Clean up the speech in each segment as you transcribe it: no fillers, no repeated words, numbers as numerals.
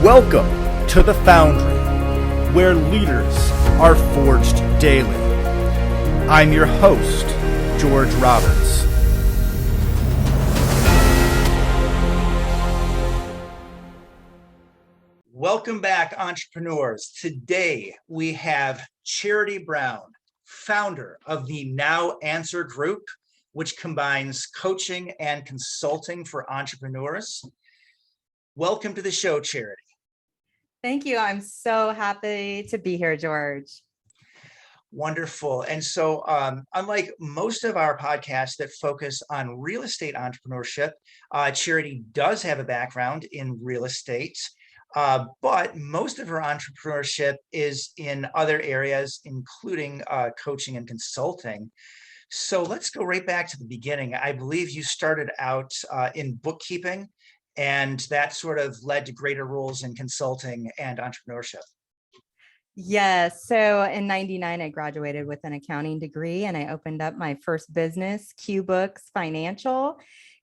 Welcome to the Foundry, where leaders are forged daily. I'm your host, George Roberts. Welcome back, entrepreneurs. Today we have Charity Brown, founder of the Now Answer Group, which combines coaching and consulting for entrepreneurs. Welcome to the show, Charity. Thank you. I'm so happy to be here, George. Wonderful. And so unlike most of our podcasts that focus on real estate entrepreneurship, Charity does have a background in real estate, but most of her entrepreneurship is in other areas, including coaching and consulting. So let's go right back to the beginning. I believe you started out in bookkeeping, and that sort of led to greater roles in consulting and entrepreneurship. Yes. So in 99, I graduated with an accounting degree and I opened up my first business, Q Books Financial.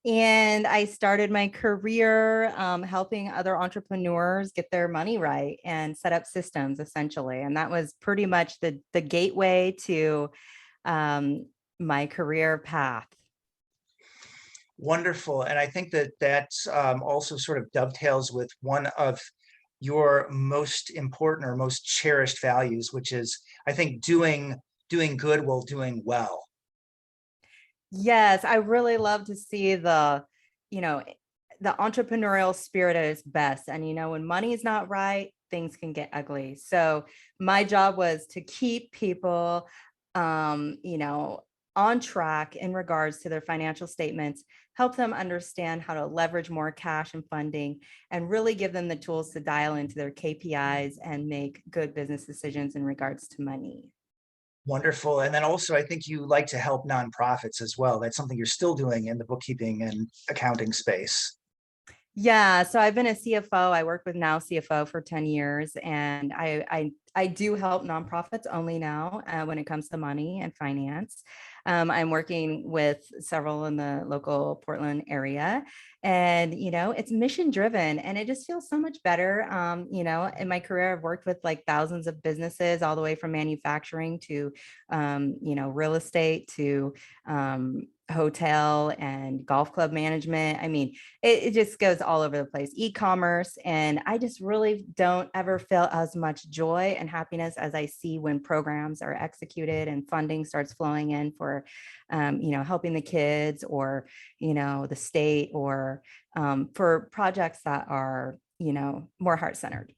And I started my career helping other entrepreneurs get their money right and set up systems, essentially. And that was pretty much the gateway to my career path. Wonderful. And I think that that's also sort of dovetails with one of your most important or most cherished values, which is, I think, doing good while doing well. Yes, I really love to see the entrepreneurial spirit at its best. And, when money is not right, things can get ugly. So my job was to keep people, on track in regards to their financial statements, help them understand how to leverage more cash and funding, and really give them the tools to dial into their KPIs and make good business decisions in regards to money. Wonderful. And then also, I think you like to help nonprofits as well. That's something you're still doing in the bookkeeping and accounting space. Yeah, so I've been a CFO. I worked with Now CFO for 10 years, and I do help nonprofits only now when it comes to money and finance. I'm working with several in the local Portland area, and it's mission driven, and it just feels so much better. In my career, I've worked with like thousands of businesses, all the way from manufacturing to real estate to hotel and golf club management. I mean, it just goes all over the place, e-commerce. And I just really don't ever feel as much joy and happiness as I see when programs are executed and funding starts flowing in for, helping the kids or, the state or for projects that are, more heart-centered.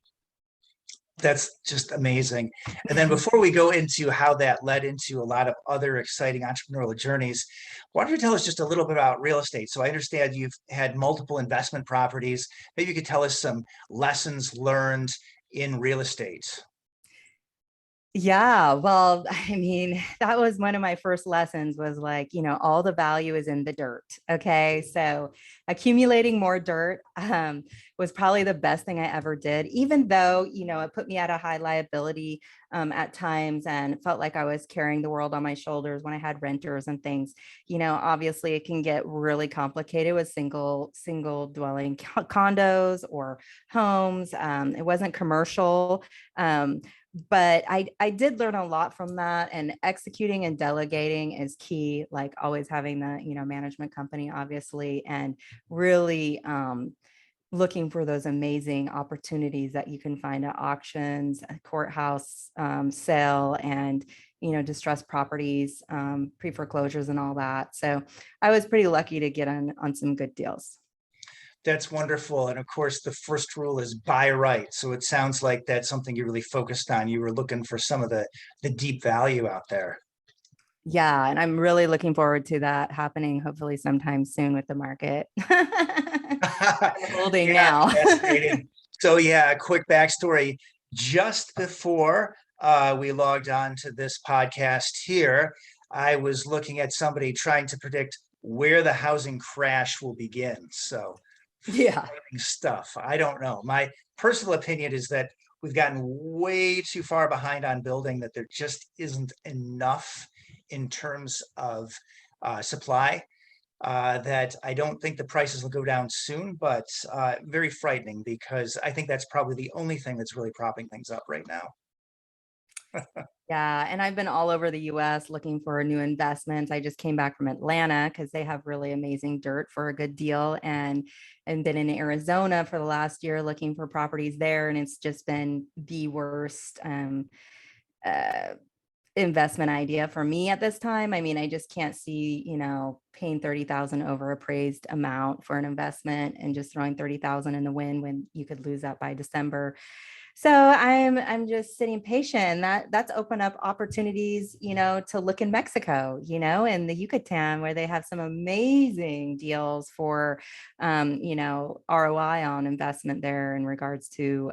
That's just amazing. And then before we go into how that led into a lot of other exciting entrepreneurial journeys, why don't you tell us just a little bit about real estate? So I understand you've had multiple investment properties. Maybe you could tell us some lessons learned in real estate. Yeah, well, I mean, that was one of my first lessons was like, all the value is in the dirt. Okay. So accumulating more dirt was probably the best thing I ever did, even though, it put me at a high liability at times and felt like I was carrying the world on my shoulders when I had renters and things. Obviously it can get really complicated with single dwelling condos or homes. It wasn't commercial. But I did learn a lot from that, and executing and delegating is key, like always having the, management company, obviously, and really looking for those amazing opportunities that you can find at auctions, a courthouse sale, and, distressed properties, pre-foreclosures and all that. So I was pretty lucky to get on some good deals. That's wonderful. And of course, the first rule is buy right. So it sounds like that's something you really focused on. You were looking for some of the deep value out there. Yeah, and I'm really looking forward to that happening hopefully sometime soon with the market. Holding now. Fascinating. So yeah, a quick backstory. Just before we logged on to this podcast here, I was looking at somebody trying to predict where the housing crash will begin. So Yeah. stuff. I don't know. My personal opinion is that we've gotten way too far behind on building, that there just isn't enough in terms of supply. that I don't think the prices will go down soon, but very frightening because I think that's probably the only thing that's really propping things up right now. Yeah, and I've been all over the US looking for new investments. I just came back from Atlanta because they have really amazing dirt for a good deal, and been in Arizona for the last year looking for properties there, and it's just been the worst uh, investment idea for me at this time. I mean, I just can't see, paying 30,000 over appraised amount for an investment and just throwing 30,000 in the wind when you could lose that by December. So I'm just sitting patient. That's opened up opportunities, to look in Mexico, and the Yucatan, where they have some amazing deals for ROI on investment there in regards to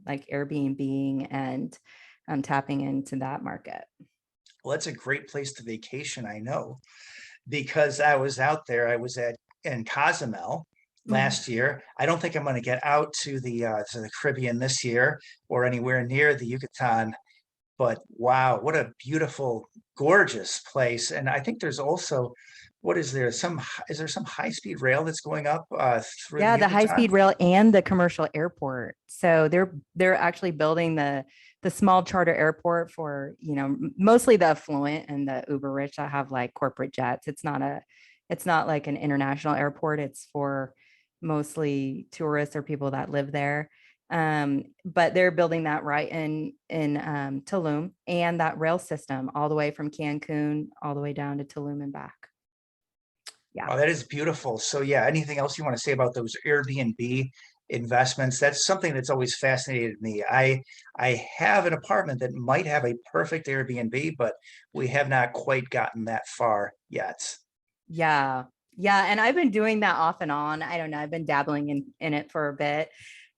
like Airbnb and tapping into that market. Well, that's a great place to vacation, I know, because I was out there. I was at in Cozumel Mhm. last year. I don't think I'm going to get out to the Caribbean this year or anywhere near the Yucatan. But wow, what a beautiful, gorgeous place! And I think there's also, what is there? Is there some high-speed rail that's going up through the Yeah, the high Yucatan? speed rail and the commercial airport. So they're actually building the small charter airport for, mostly the affluent and the uber rich that have like corporate jets. It's not like an international airport. It's for mostly tourists or people that live there. But they're building that right in Tulum, and that rail system all the way from Cancun all the way down to Tulum and back. Yeah. Oh, that is beautiful. So yeah, anything else you want to say about those Airbnb investments? That's something that's always fascinated me. I have an apartment that might have a perfect Airbnb, but we have not quite gotten that far yet. Yeah. Yeah. And I've been doing that off and on. I don't know. I've been dabbling in it for a bit.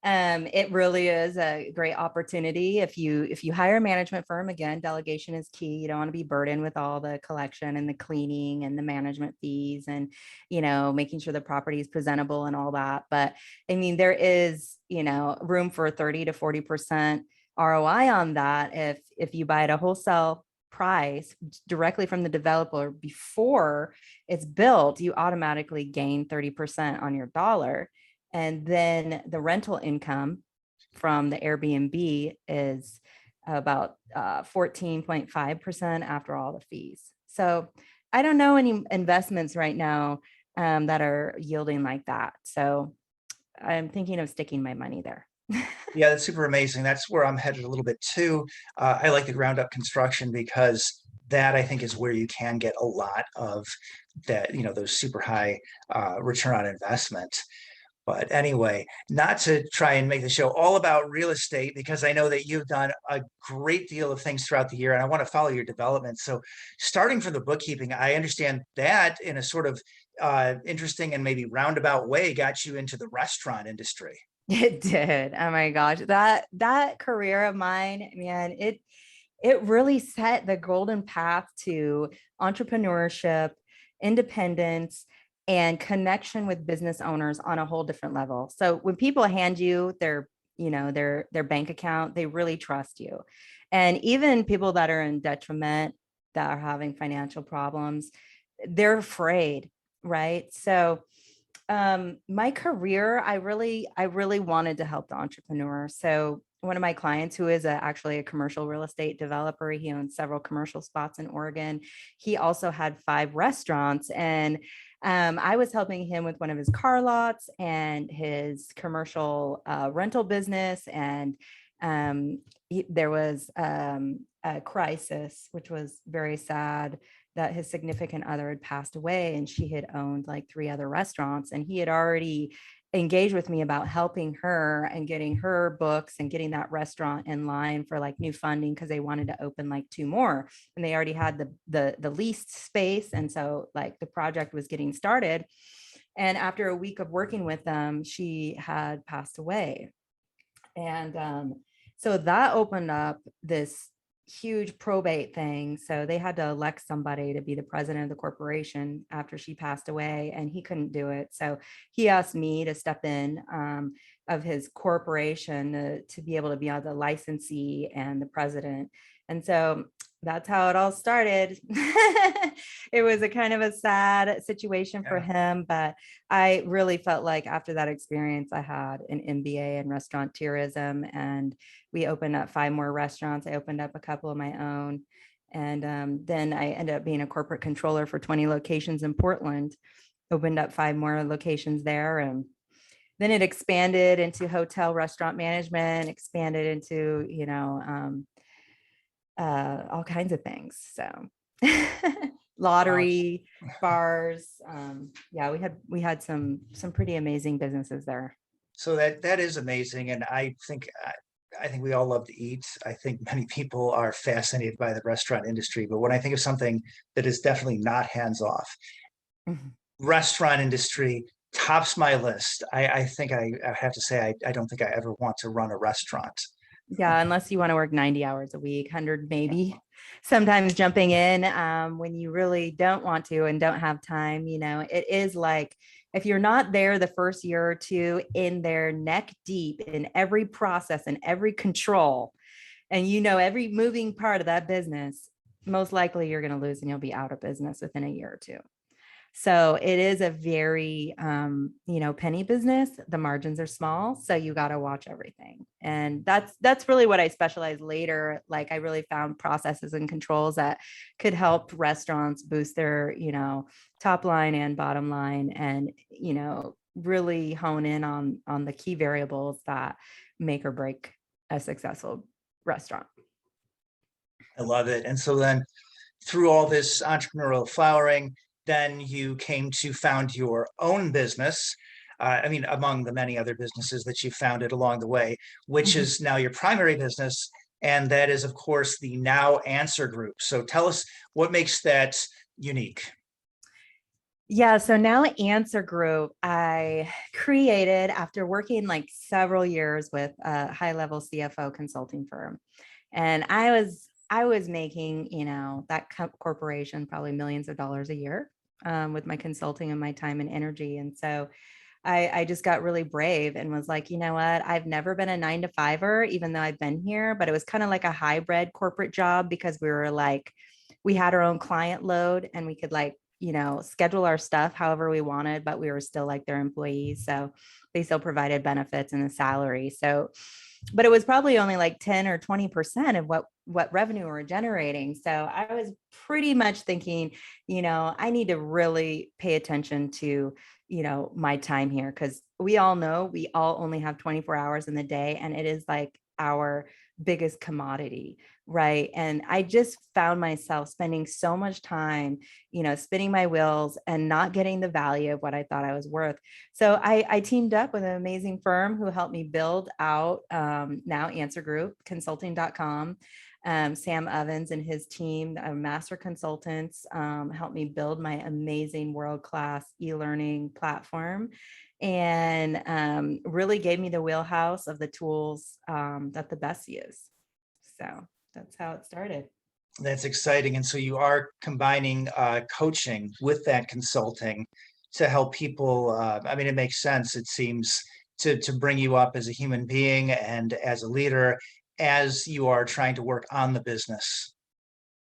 It really is a great opportunity. If you hire a management firm, again, delegation is key. You don't want to be burdened with all the collection and the cleaning and the management fees and, making sure the property is presentable and all that. But I mean, there is, room for 30 to 40% ROI on that if you buy at a wholesale price directly from the developer before it's built, you automatically gain 30% on your dollar. And then the rental income from the Airbnb is about 14.5% after all the fees. So I don't know any investments right now that are yielding like that. So I'm thinking of sticking my money there. Yeah, that's super amazing. That's where I'm headed a little bit too. I like the ground up construction because that I think is where you can get a lot of that, those super high return on investment. But anyway, not to try and make the show all about real estate, because I know that you've done a great deal of things throughout the year and I want to follow your development. So, starting from the bookkeeping, I understand that in a sort of interesting and maybe roundabout way got you into the restaurant industry. It did. Oh my gosh. That career of mine, man, it really set the golden path to entrepreneurship, independence, and connection with business owners on a whole different level. So when people hand you their bank account, they really trust you. And even people that are in detriment, that are having financial problems, they're afraid, right? So my career, I really wanted to help the entrepreneur. So one of my clients, who is actually a commercial real estate developer, he owns several commercial spots in Oregon. He also had 5 restaurants, and I was helping him with one of his car lots and his commercial rental business. And there was a crisis, which was very sad, that his significant other had passed away, and she had owned like 3 other restaurants, and he had already engaged with me about helping her and getting her books and getting that restaurant in line for like new funding, because they wanted to open like 2 more, and they already had the leased space, and so like the project was getting started. And after a week of working with them, she had passed away. And so that opened up this huge probate thing. So they had to elect somebody to be the president of the corporation after she passed away, and he couldn't do it. So he asked me to step in of his corporation to be able to be on the licensee and the president. And so that's how it all started. It was a kind of a sad situation for Yeah. him, but I really felt like after that experience, I had an MBA in restaurant tourism, and we opened up 5 more restaurants. I opened up a couple of my own. And then I ended up being a corporate controller for 20 locations in Portland, opened up 5 more locations there. And then it expanded into hotel restaurant management, expanded into, all kinds of things. So Wow. lottery, bars. Yeah, we had some pretty amazing businesses there. So that is amazing, and I think we all love to eat. I think many people are fascinated by the restaurant industry, but when I think of something that is definitely not hands off, Mhm. restaurant industry tops my list. I think I have to say I don't think I ever want to run a restaurant. Yeah, unless you want to work 90 hours a week, 100 maybe. Sometimes jumping in when you really don't want to and don't have time, it is like if you're not there the first year or two in there neck deep in every process and every control, and every moving part of that business, most likely you're going to lose and you'll be out of business within a year or two. So it is a very, penny business. The margins are small, so you got to watch everything. And that's really what I specialize later. Like I really found processes and controls that could help restaurants boost their, top line and bottom line, and really hone in on the key variables that make or break a successful restaurant. I love it. And so then through all this entrepreneurial flowering, then you came to found your own business. I mean, among the many other businesses that you founded along the way, which Mhm. is now your primary business. And that is, of course, the Now Answer Group. So tell us what makes that unique. Yeah, so Now Answer Group, I created after working like several years with a high-level CFO consulting firm. And I was making, that corporation probably millions of dollars a year with my consulting and my time and energy. And so I just got really brave and was like, you know what? I've never been a 9 to 5er, even though I've been here, but it was kind of like a hybrid corporate job because we had our own client load and we could schedule our stuff however we wanted, but we were still like their employees. So they still provided benefits and a salary. So, but it was probably only like 10 or 20% of what revenue we're generating. So I was pretty much thinking, I need to really pay attention to, my time here, because we all know we all only have 24 hours in the day, and it is like our biggest commodity, right? And I just found myself spending so much time, spinning my wheels and not getting the value of what I thought I was worth. So I teamed up with an amazing firm who helped me build out Now Answer Group, consulting.com. Sam Evans and his team, master consultants, helped me build my amazing world-class e-learning platform, and really gave me the wheelhouse of the tools that the best use. So that's how it started. That's exciting. And so you are combining coaching with that consulting to help people. I mean, it makes sense, it seems, to bring you up as a human being and as a leader as you are trying to work on the business.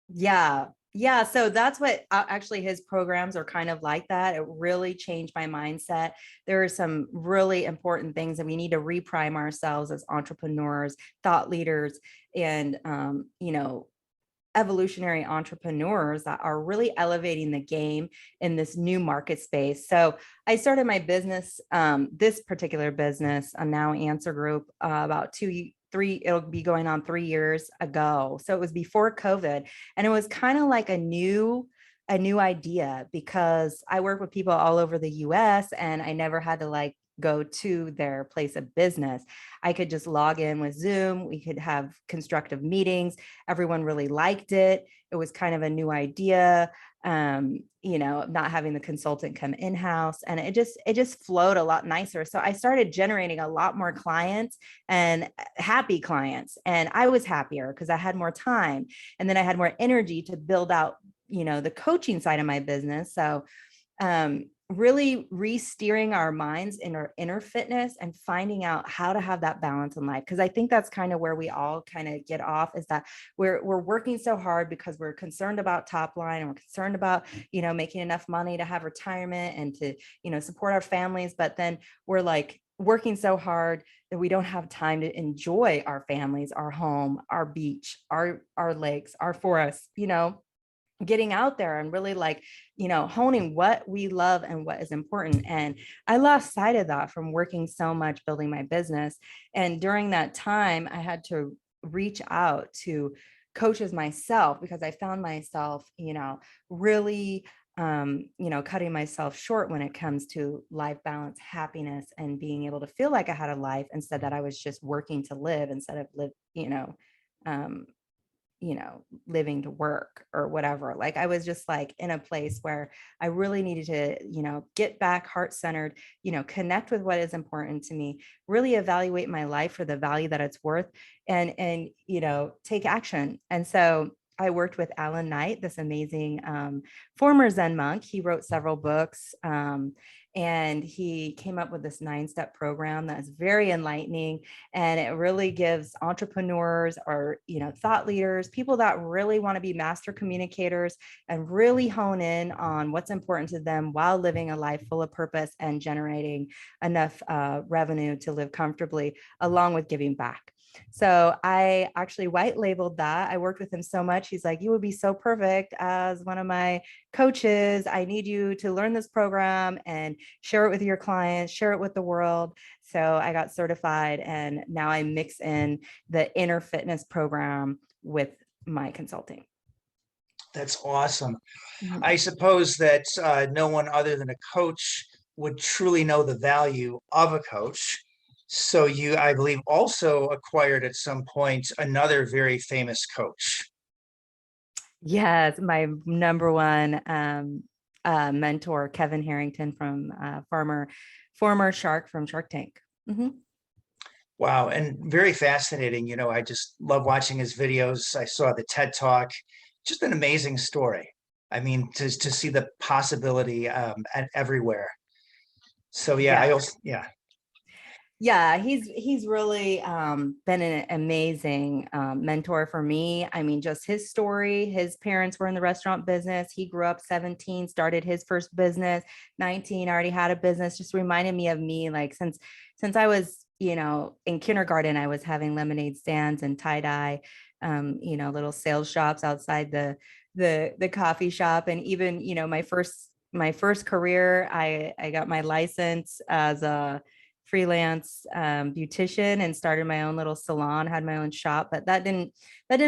Yeah. Yeah. So that's what actually his programs are kind of like that. It really changed my mindset. There are some really important things that we need to reprime ourselves as entrepreneurs, thought leaders, and, evolutionary entrepreneurs that are really elevating the game in this new market space. So I started my business, this particular business, a Now Answer Group, about 2, 3, it'll be going on 3 years ago. So it was before COVID, and it was kind of like a new idea because I work with people all over the US and I never had to go to their place of business. I could just log in with Zoom. We could have constructive meetings. Everyone really liked it. It was kind of a new idea. Not having the consultant come in-house, and it just flowed a lot nicer. So I started generating a lot more clients and happy clients. And I was happier because I had more time. And then I had more energy to build out, the coaching side of my business. So really re-steering our minds in our inner fitness and finding out how to have that balance in life. Because I think that's kind of where we all kind of get off, is that we're working so hard because we're concerned about top line, and we're concerned about, making enough money to have retirement and to, support our families. But then we're like working so hard that we don't have time to enjoy our families, our home, our beach, our lakes, our forests, getting out there and really like, honing what we love and what is important. And I lost sight of that from working so much building my business. And during that time, I had to reach out to coaches myself, because I found myself, really cutting myself short when it comes to life balance, happiness, and being able to feel like I had a life, instead that I was just working to live instead of live, um, living to work or whatever. Like I was just like in a place where I really needed to, get back heart centered, connect with what is important to me, really evaluate my life for the value that it's worth, and take action. And so I worked with Alan Knight, this amazing former Zen monk. He wrote several books, and he came up with this 9-step program that's very enlightening. And it really gives entrepreneurs, or, thought leaders, people that really want to be master communicators and really hone in on what's important to them while living a life full of purpose and generating enough revenue to live comfortably, along with giving back. So I actually white labeled that. I worked with him so much. He's like, you would be so perfect as one of my coaches. I need you to learn this program and share it with your clients, share it with the world. So I got certified, and now I mix in the inner fitness program with my consulting. That's awesome. Mhm. I suppose that no one other than a coach would truly know the value of a coach. So you, I believe, also acquired at some point another very famous coach. Yes, my number one mentor, Kevin Harrington, from former shark from Shark Tank. Mhm. Wow, and very fascinating. I just love watching his videos. I saw the TED Talk, just an amazing story. I mean, to see the possibility everywhere. So yeah, I Yeah. also yeah. Yeah, he's really been an amazing mentor for me. I mean, just his story. His parents were in the restaurant business. He grew up 17, started his first business, 19, already had a business. Just reminded me of me, like since I was, in kindergarten, I was having lemonade stands and tie-dye, little sales shops outside the coffee shop. And even, my first career, I got my license as a freelance beautician and started my own little salon, had my own shop, but that didn't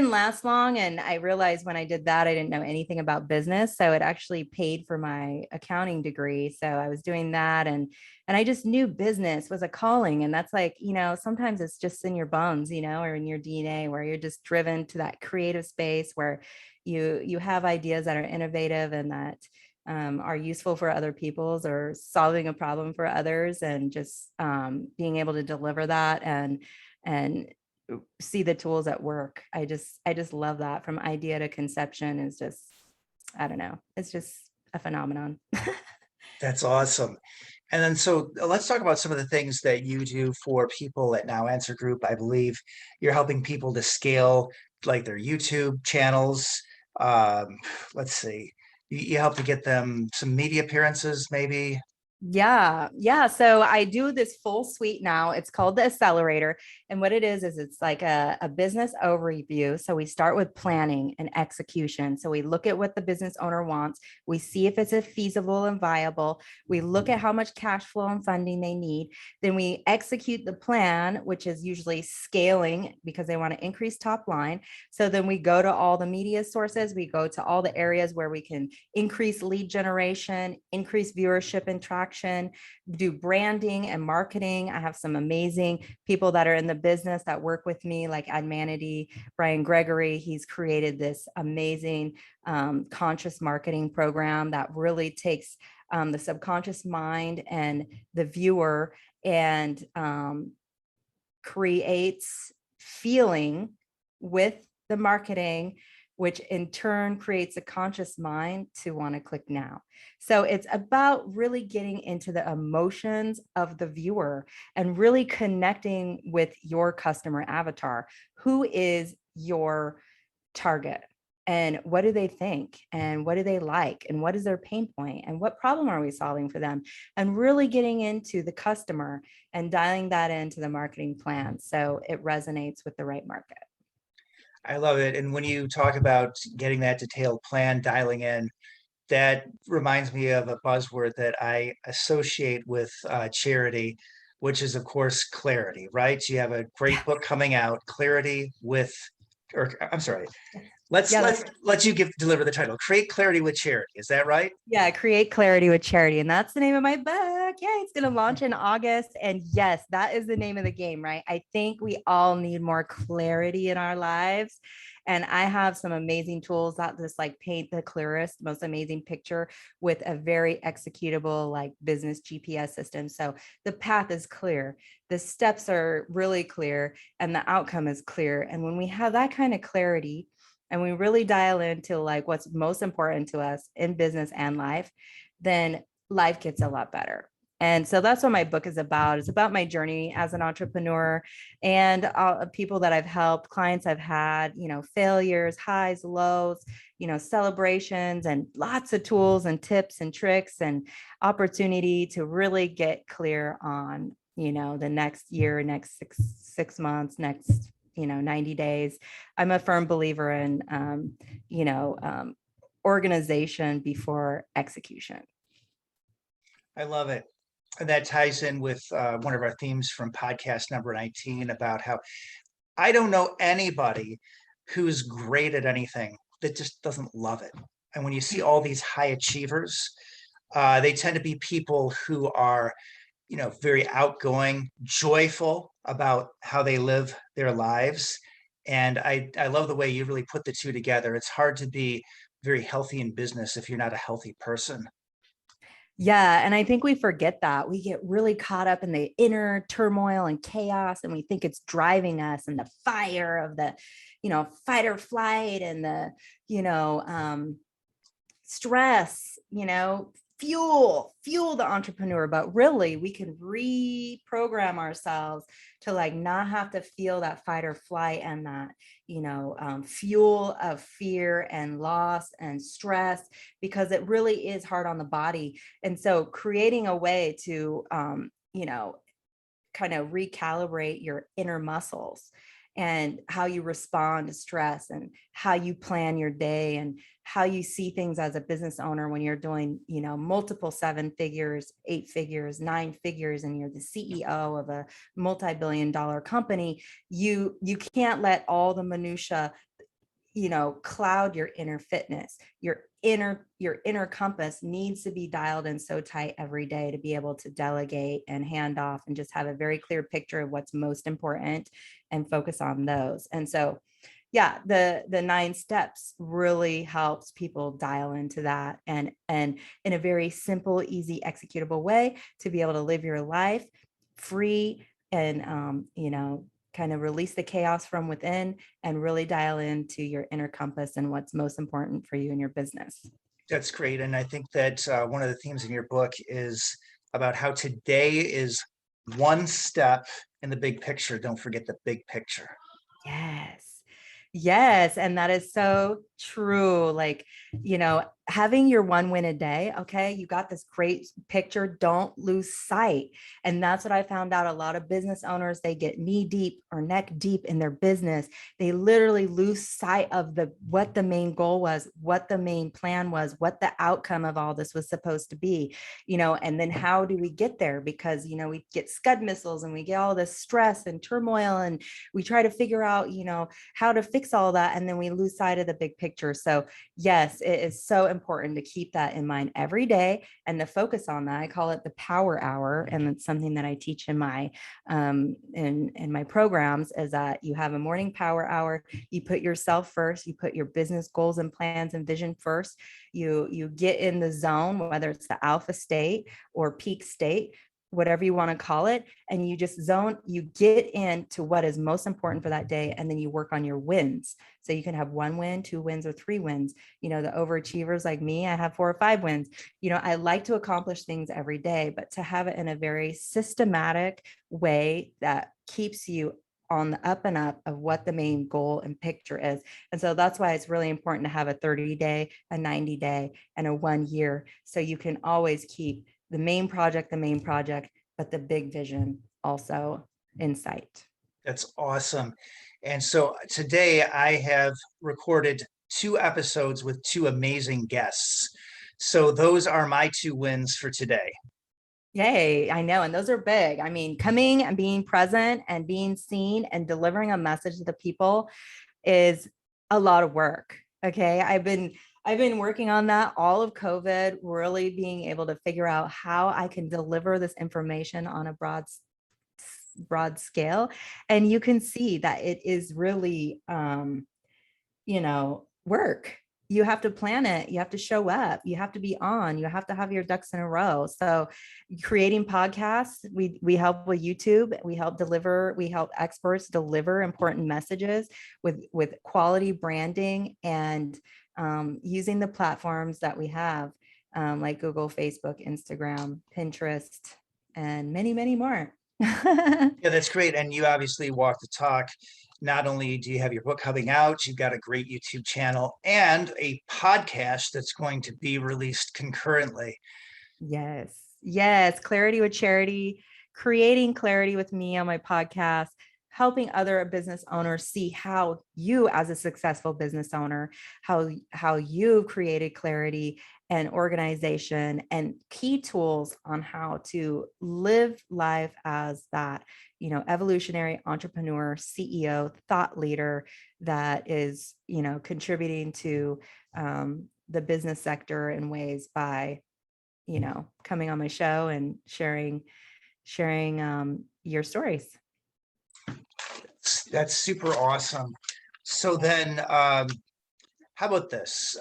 last long. And I realized when I did that, I didn't know anything about business. So it actually paid for my accounting degree. So I was doing that, and I just knew business was a calling. And that's like, sometimes it's just in your bones, or in your DNA, where you're just driven to that creative space where you have ideas that are innovative and that are useful for other people's, or solving a problem for others, and just being able to deliver that and see the tools at work. I just love that. From idea to conception is just, I don't know, it's just a phenomenon. That's awesome. And then, so let's talk about some of the things that you do for people at Now Answer Group. I believe you're helping people to scale like their YouTube channels. Um, let's see, you help to get them some media appearances, maybe. Yeah, yeah. So I do this full suite now. It's called the Accelerator. And what it is it's like a business overview. So we start with planning and execution. So we look at what the business owner wants. We see if it's a feasible and viable. We look at how much cash flow and funding they need. Then we execute the plan, which is usually scaling because they want to increase top line. So then we go to all the media sources. We go to all the areas where we can increase lead generation, increase viewership and traction, do branding and marketing. I have some amazing people that are in the business that work with me, like Admanity, Brian Gregory. He's created this amazing conscious marketing program that really takes the subconscious mind and the viewer, and creates feeling with the marketing which in turn creates a conscious mind to want to click now. So it's about really getting into the emotions of the viewer and really connecting with your customer avatar. Who is your target? And what do they think? And what do they like? And what is their pain point? And what problem are we solving for them? And really getting into the customer and dialing that into the marketing plan so it resonates with the right market. I love it. And when you talk about getting that detailed plan, dialing in, that reminds me of a buzzword that I associate with charity, which is, of course, clarity, right? So you have a great book coming out, Clarity with, or I'm sorry, let's Yeah, let's let you deliver the title, Create Clarity with Charity. Is that right? yeah, Create Clarity with Charity. And that's the name of my book. Yeah, it's going to launch in August. And yes, that is the name of the game, right? I think we all need more clarity in our lives. And I have some amazing tools that just like paint the clearest, most amazing picture with a very executable like business GPS system. So the path is clear, the steps are really clear, and the outcome is clear. And when we have that kind of clarity, and we really dial into like what's most important to us in business and life, then life gets a lot better. And so that's what my book is about. It's about my journey as an entrepreneur and people that I've helped, clients I've had, failures, highs, lows, celebrations, and lots of tools and tips and tricks and opportunity to really get clear on, the next year, next six months, next 90 days. I'm a firm believer in, organization before execution. I love it. And that ties in with one of our themes from podcast number 19 about how I don't know anybody who's great at anything that just doesn't love it. And when you see all these high achievers, they tend to be people who are, very outgoing, joyful about how they live their lives. And I love the way you really put the two together. It's hard to be very healthy in business if you're not a healthy person. Yeah. And I think we forget that. We get really caught up in the inner turmoil and chaos, and we think it's driving us, and the fire of the, fight or flight, and the, stress, fuel the entrepreneur. But really we can reprogram ourselves to like not have to feel that fight or flight and that fuel of fear and loss and stress, because it really is hard on the body. And so creating a way to kind of recalibrate your inner muscles and how you respond to stress and how you plan your day and how you see things as a business owner when you're doing, multiple 7 figures, 8 figures, 9 figures, and you're the CEO of a multi-billion-dollar company. You can't let all the minutia cloud your inner fitness. Your inner compass needs to be dialed in so tight every day to be able to delegate and hand off and just have a very clear picture of what's most important and focus on those. And so yeah, the 9 steps really helps people dial into that, and in a very simple, easy, executable way to be able to live your life free and kind of release the chaos from within and really dial into your inner compass and what's most important for you in your business. That's great. And I think that one of the themes in your book is about how today is one step in the big picture. Don't forget the big picture. Yes. Yes. And that is so true. Like, having your one win a day. Okay. You got this great picture. Don't lose sight. And that's what I found out. A lot of business owners, they get knee deep or neck deep in their business. They literally lose sight of what the main goal was, what the main plan was, what the outcome of all this was supposed to be, and then how do we get there? Because, we get scud missiles and we get all this stress and turmoil, and we try to figure out, how to fix all that. And then we lose sight of the big picture. So yes, it is so important to keep that in mind every day and to focus on that. I call it the power hour. And it's something that I teach in my in my programs, is that you have a morning power hour. You put yourself first, you put your business goals and plans and vision first. You get in the zone, whether it's the alpha state or peak state, whatever you want to call it, and you get into what is most important for that day, and then you work on your wins. So you can have 1 win, 2 wins, or 3 wins. The overachievers like me, I have 4 or 5 wins. I like to accomplish things every day, but to have it in a very systematic way that keeps you on the up and up of what the main goal and picture is. And so that's why it's really important to have a 30-day, a 90-day, and a 1 year. So you can always keep the main project, but the big vision also in sight. That's awesome. And so today I have recorded 2 episodes with 2 amazing guests. So those are my 2 wins for today. Yay, I know. And those are big. I mean, coming and being present and being seen and delivering a message to the people is a lot of work. Okay. I've been working on that all of COVID, really being able to figure out how I can deliver this information on a broad scale. And you can see that it is really work. You have to plan it, you have to show up, you have to be on, you have to have your ducks in a row. So creating podcasts, we help with YouTube, we help experts deliver important messages with quality branding, and using the platforms that we have, like Google, Facebook, Instagram, Pinterest, and many, many more. Yeah, that's great. And you obviously walk the talk. Not only do you have your book coming out, you've got a great YouTube channel and a podcast that's going to be released concurrently. Yes. Clarity with Charity, creating clarity with me on my podcast, helping other business owners see how you, as a successful business owner, how you've created clarity and organization and key tools on how to live life as that, evolutionary entrepreneur, CEO, thought leader that is, contributing to the business sector in ways by, coming on my show and sharing your stories. That's super awesome. So then, how about this?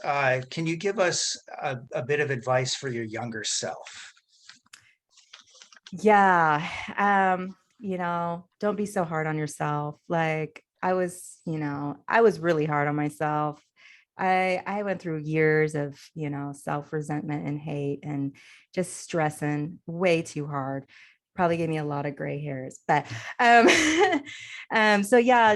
Can you give us a bit of advice for your younger self? Yeah. Don't be so hard on yourself. Like I was really hard on myself. I went through years of, self-resentment and hate and just stressing way too hard. Probably gave me a lot of gray hairs, but so yeah,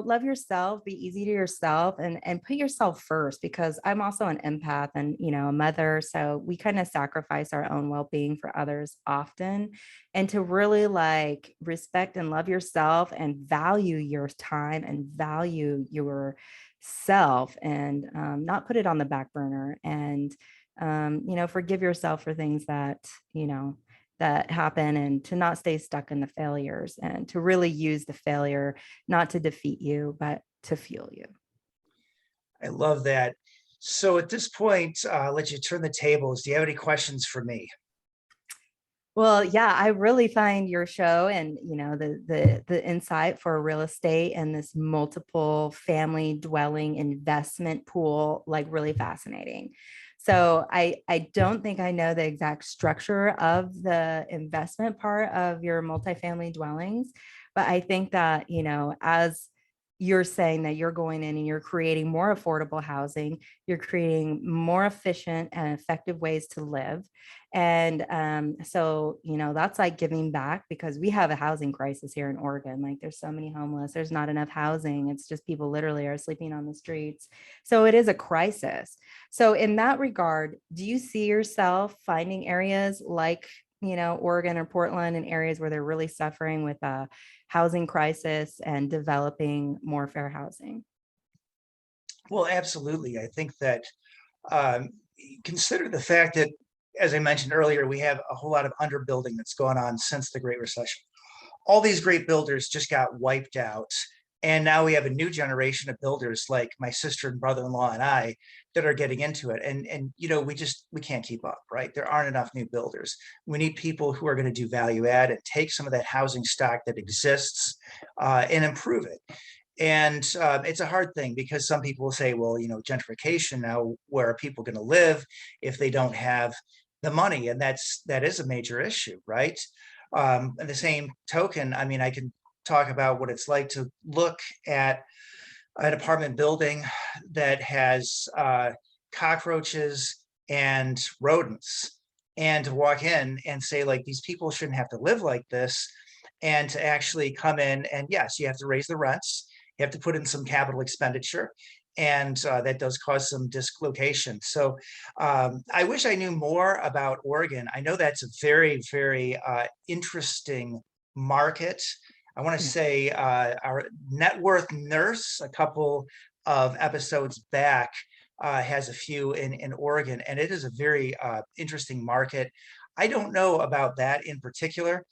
love yourself, be easy to yourself, and put yourself first, because I'm also an empath and, a mother. So we kind of sacrifice our own well-being for others often, and to really like respect and love yourself and value your time and value your self, and not put it on the back burner, and forgive yourself for things that that happen, and to not stay stuck in the failures, and to really use the failure not to defeat you but to fuel you. I love that. So at this point, I'll let you turn the tables. Do you have any questions for me? Well, yeah, I really find your show and the insight for real estate and this multiple family dwelling investment pool like really fascinating. So I don't think I know the exact structure of the investment part of your multifamily dwellings, but I think that, as you're saying that you're going in and you're creating more affordable housing, you're creating more efficient and effective ways to live. And so, that's like giving back, because we have a housing crisis here in Oregon. Like there's so many homeless, there's not enough housing. It's just people literally are sleeping on the streets. So it is a crisis. So in that regard, do you see yourself finding areas like, Oregon or Portland, and areas where they're really suffering with a housing crisis and developing more fair housing? Well, absolutely. I think that um, consider the fact that, as I mentioned earlier, we have a whole lot of underbuilding that's gone on since the Great Recession. All these great builders just got wiped out. And now we have a new generation of builders like my sister and brother-in-law and I that are getting into it. And we can't keep up, right? There aren't enough new builders. We need people who are going to do value add and take some of that housing stock that exists and improve it. And it's a hard thing, because some people will say, well, gentrification now, where are people going to live if they don't have the money, and that is a major issue, right? And the same token, I mean, I can talk about what it's like to look at an apartment building that has cockroaches and rodents, and to walk in and say, like, these people shouldn't have to live like this, and to actually come in and, yes, you have to raise the rents, you have to put in some capital expenditure, and that does cause some dislocation. So I wish I knew more about Oregon. I know that's a very, very interesting market. I want to Yeah. say our net worth nurse, a couple of episodes back, has a few in Oregon, and it is a very interesting market. I don't know about that in particular,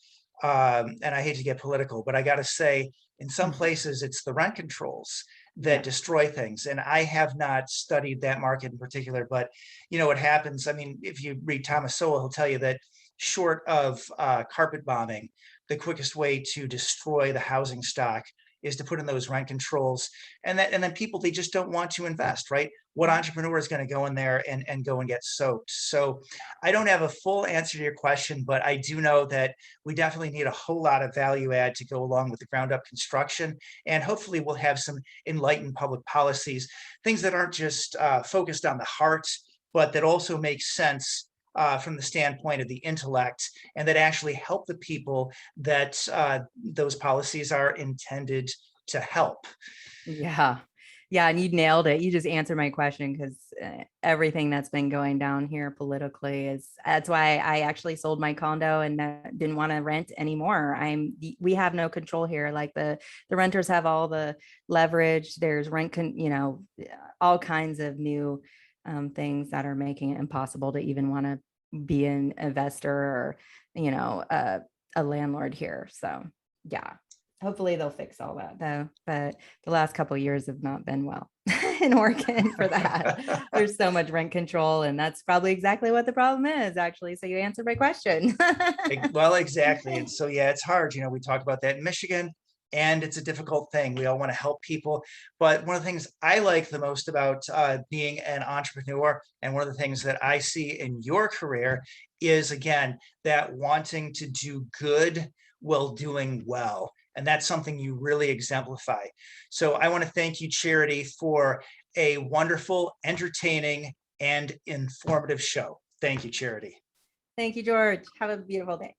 and I hate to get political, but I got to say, in some Mhm. places, it's the rent controls that Yeah. destroy things. And I have not studied that market in particular, but you know what happens. I mean, if you read Thomas Sowell, he'll tell you that short of carpet bombing, the quickest way to destroy the housing stock is to put in those rent controls. And then people, they just don't want to invest, right? What entrepreneur is going to go in there and go and get soaked? So I don't have a full answer to your question, but I do know that we definitely need a whole lot of value add to go along with the ground up construction. And hopefully we'll have some enlightened public policies, things that aren't just focused on the heart, but that also make sense from the standpoint of the intellect, and that actually help the people that those policies are intended to help. Yeah. Yeah. And you nailed it. You just answered my question because everything that's been going down here politically that's why I actually sold my condo and didn't want to rent anymore. We have no control here. Like the renters have all the leverage. There's all kinds of new things that are making it impossible to even want to be an investor or, a landlord here. So, yeah. Hopefully they'll fix all that though. But the last couple of years have not been well in Oregon for that. There's so much rent control, and that's probably exactly what the problem is, actually. So you answered my question. Well, exactly. And so, yeah, it's hard. You know, we talk about that in Michigan, and it's a difficult thing. We all want to help people. But one of the things I like the most about being an entrepreneur, and one of the things that I see in your career, is again, that wanting to do good while doing well. And that's something you really exemplify. So I want to thank you, Charity, for a wonderful, entertaining, and informative show. Thank you, Charity. Thank you, George. Have a beautiful day.